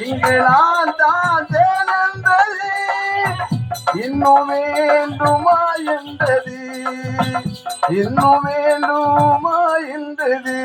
இங்கு நான் தான் தேனந்தது இன்னும் வேண்டுமா என்றது இன்னும் வேண்டுமா என்றது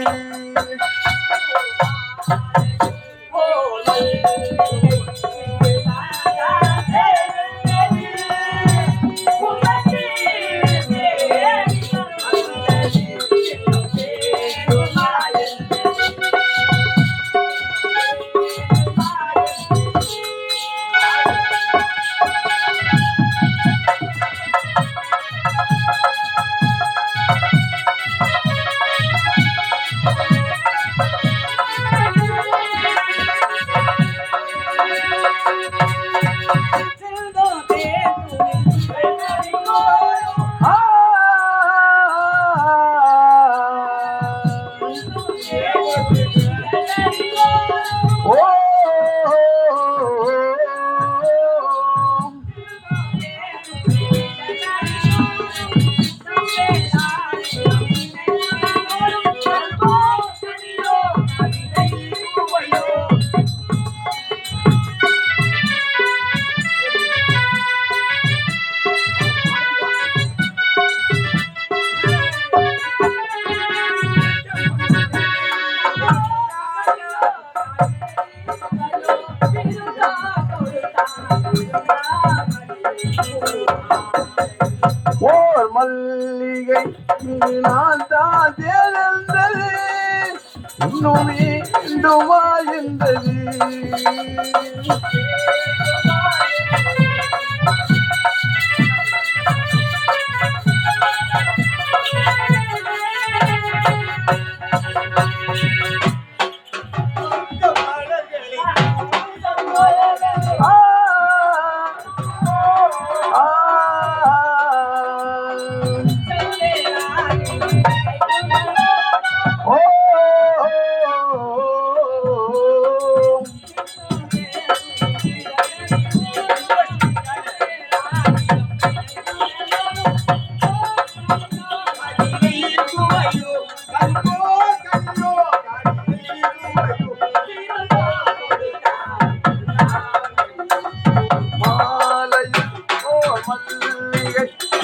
ஓர் மல்லிகை நான் தான் தேர்ந்தது இன்னும் வேண்டுமா என்றது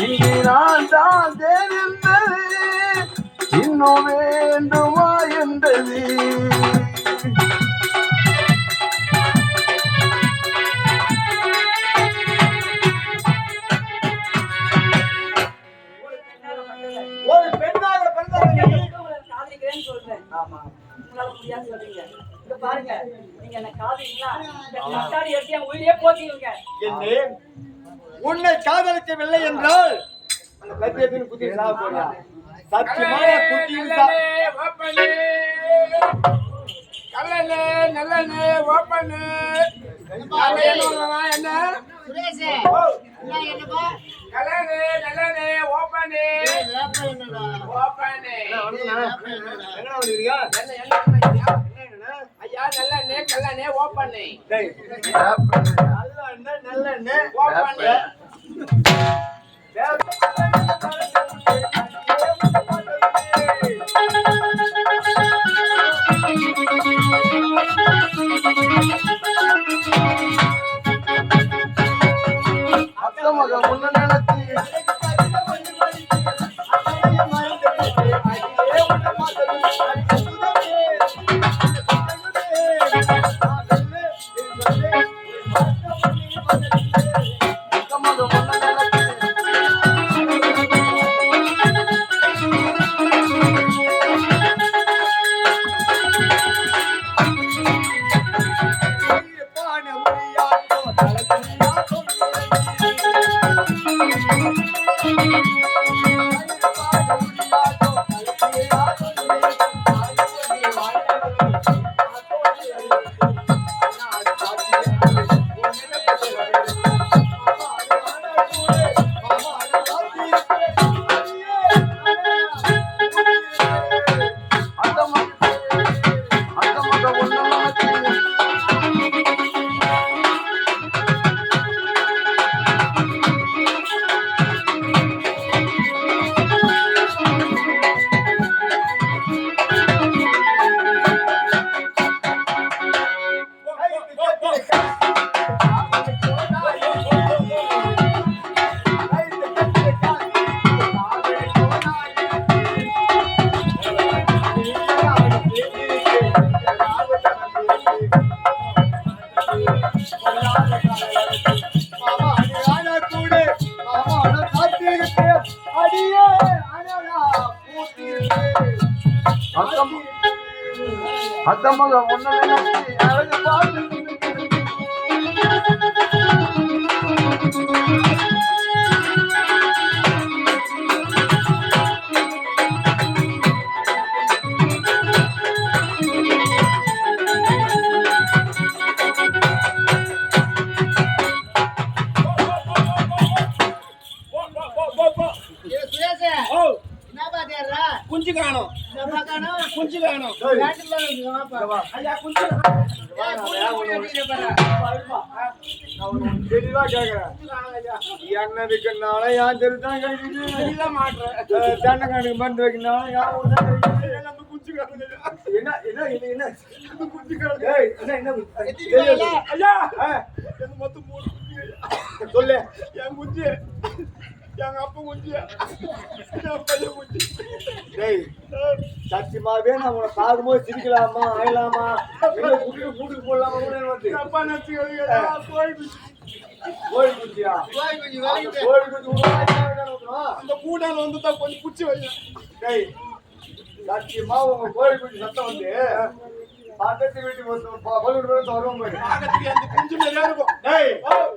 இங்கே நான் தான் தெரிந்தது இன்னும் வேண்டுமா என்றது ஒரு பெண்ணாக காதலிக்கிறேன்னு சொல்றேன். ஆமா, உங்களால முடியாது சொல்றீங்க. இங்க பாருங்க, நீங்க என்ன காதலிங்களா? கட்டாடி எடுத்து என் உயிரையே போத்தீங்க. உன்னை காதலிக்கவில்லை என்றால் அந்த கத்தியத்தின் குத்தி சாக போறியா? சத்தியமான குத்தியில் கல்லனே நல்லனே ஓப்பனு என்ன சுரேஷ் என்னப்பா கல்லனே நல்லனே ஓப்பனு ஓப்பனு எங்கடா வந்திருக்கீங்க? ஐயா நல்லனே கல்லனே ஓப்பனு நல்ல ஓப்பனு அத்தமக முன்ன நினைச்சி அத்தமக ஒண்ணு நினைச்சு அழகு பார்த்து ஏய் சுரேஷ், என்னப்பா தேடுறா? குஞ்சு காணும் என்னப்பா காணோம்? குஞ்சு காணும் காட்டுல இருக்கு, வாப்பா. ஐயா குஞ்சு ஏய், கூட்டி வச்சிருக்க பாரு. நான் உனக்கு தெளிவா கேக்குறேன். என்னதுக்குனால யான் தெரிதான் கேக்குது. இல்ல மாட்டேன் தண்டக்கானுக்கு மருந்து வைக்கனால யான் ஒரு தான் கேக்குது. என்ன என்ன என்ன என்ன ஏய், என்ன என்ன தெரியாது. ஐயா ஆ, எனக்கு மொத்தம் 3 குஞ்சு சொல்லு. என் குஞ்சு எங்க அப்பா குஞ்சு என் பையன் குஞ்சு டேய், சத்தியமாவே நான் உன்னை பார்க்கும்போது சிரிக்கலாமா அழலாமா இல்ல கூட்டுக்கு போடலாமா கூட எனக்கு வந்து. அப்பா நினைச்சு கோழி குஞ்சு கோழி குச்சியா? கோழி குஞ்சு அந்த வாங்கிட்டு. கோழி குச்சி விடுவா. அந்த கூடால வந்து தான் கொஞ்சம் குச்சி வைங்க டேய், சத்தியமா உங்க கோழி குச்சி சத்தம் வந்து பக்கத்து வீட்டுக்கு பலூர் வருவோம் பாரு. பார்க்கறதுக்கு அந்த குஞ்சு மாதிரியா இருக்கும் டேய், அவன்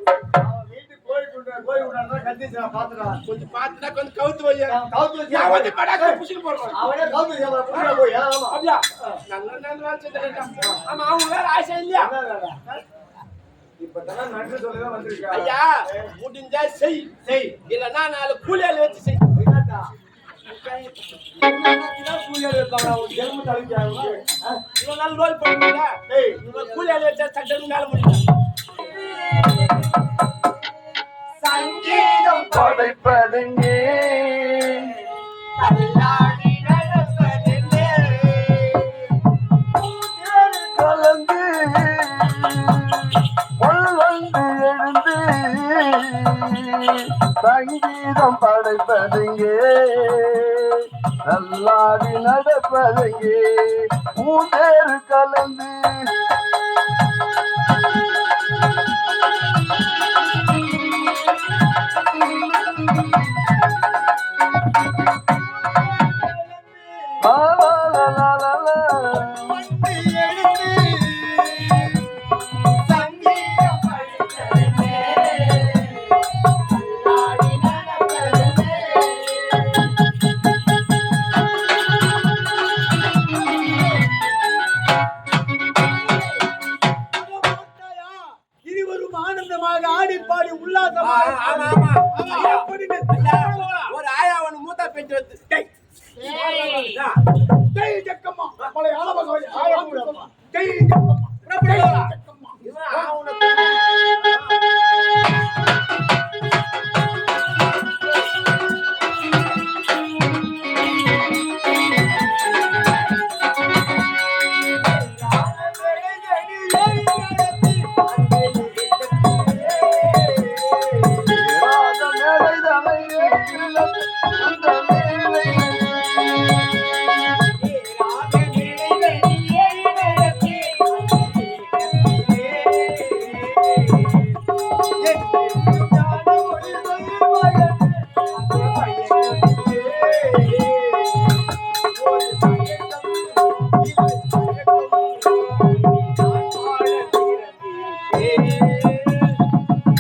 வீட்டுக்கு கோழி விடாதான் கத்திச்சு நான் பாத்துறான். கொஞ்சம் பார்த்துட்டா கொஞ்சம் கவுத்து வையா கவுத்து வச்சு நான் வந்து படாக்க புடிச்சிட்டு போறேன் அவனே கவுத்து வச்சு புடிச்சா போய் ஆமா. அப்படியா நல்ல நல்ல வச்சிருக்கேன் ஆமா அவங்க வேற ஆசை இல்லையா என்ன வேலை? இப்பதான் நன்றி சொல்லதான் வந்திருக்கா. ஐயா முடிஞ்சா செய் செய். இல்லன்னா 4 கூலியால வச்சு செய் என்னடா? இதெல்லாம் கூலியார் இருப்பாங்க. அவங்க ஜென்ம தலைக்கு அவங்க. இவ்வளவு நாள் ரோல் பண்ணுவீங்களா டேய், இவ்வளவு கூலியால வச்சா சட்டன்னு மேல முடியும் சங்கீதம் படைப்பதுங்கே தள்ளாடி நடப்பதென்னே கலந்து வந்து எழுந்து சங்கீதம் படைப்பதுங்கே நல்லாடி நடப்பதுங்கே மூதேறு கலந்து இருவரும் ஆனந்தமாக ஆடி பாடி உல்லாசமாக ஆமா ஆமா ஐயா, ஒரு ஆயா ஒண்ணு மூத்தா பெஞ்சு வந்து டேய் ஏய், ஜெய் ஜக்கம்மா பழைய ஆலமகை ஆலமகை ஜெய் ஜக்கம்மா புறப்படு. ஜக்கம்மா இவன் அவனை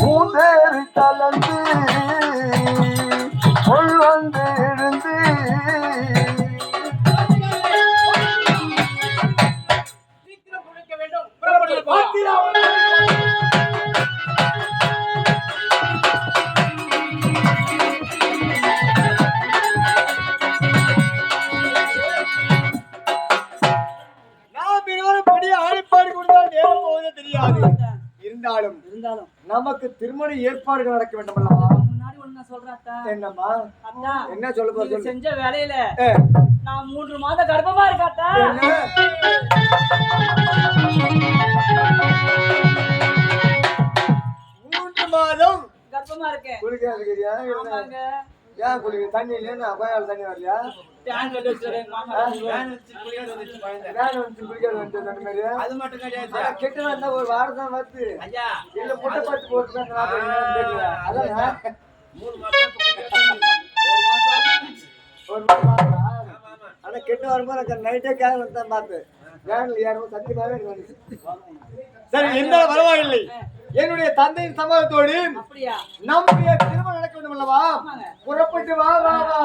மூதேறு கலந்து நமக்கு திருமண ஏற்பாடுகள் நடக்க வேண்டும் அல்லவா? முன்னாடி ஒண்ணு நான் சொல்றேன் அத்தா. என்னம்மா அத்தா, என்ன சொல்ல போற நீங்க சொல்லு. செஞ்ச வேலையில ஏ, நான் 3 மாத கர்ப்பமா இருக்கேன் அத்தா. என்ன? 3 மாதம் கர்ப்பமா இருக்கேன். குளிக்காதுக்கிறியா? ஆமாங்க. ஏன் குளிக்க தண்ணி இல்லையா? அபாயால தண்ணி வரலையா? டேங்க் கட்டி வச்சிருக்கேன் மாமா. வேன் வந்து குளிக்காது வந்து அந்த மாதிரி அது மட்டும் கிடையாது. ஆனா கெட்டு வந்தா ஒரு வாரம் தான் வருது. ஐயா இல்ல முட்டை பத்து போட்டு அதான் 3 மாசம் ஒரு மாசம் ஆனா கெட்டு வரும்போது நைட்டே கேன் வந்து தான் பார்த்து வேன்ல யாரும் சத்தியமாவே எனக்கு வந்துச்சு. சரி எந்த பரவாயில்லை. என்னுடைய தந்தையின் சம்மதத்தோடு அப்படியா? நம்முடைய திருமணம் நடக்க வேண்டும் அல்லவா? ஆமாங்க. புறப்பட்டு வா வா வா.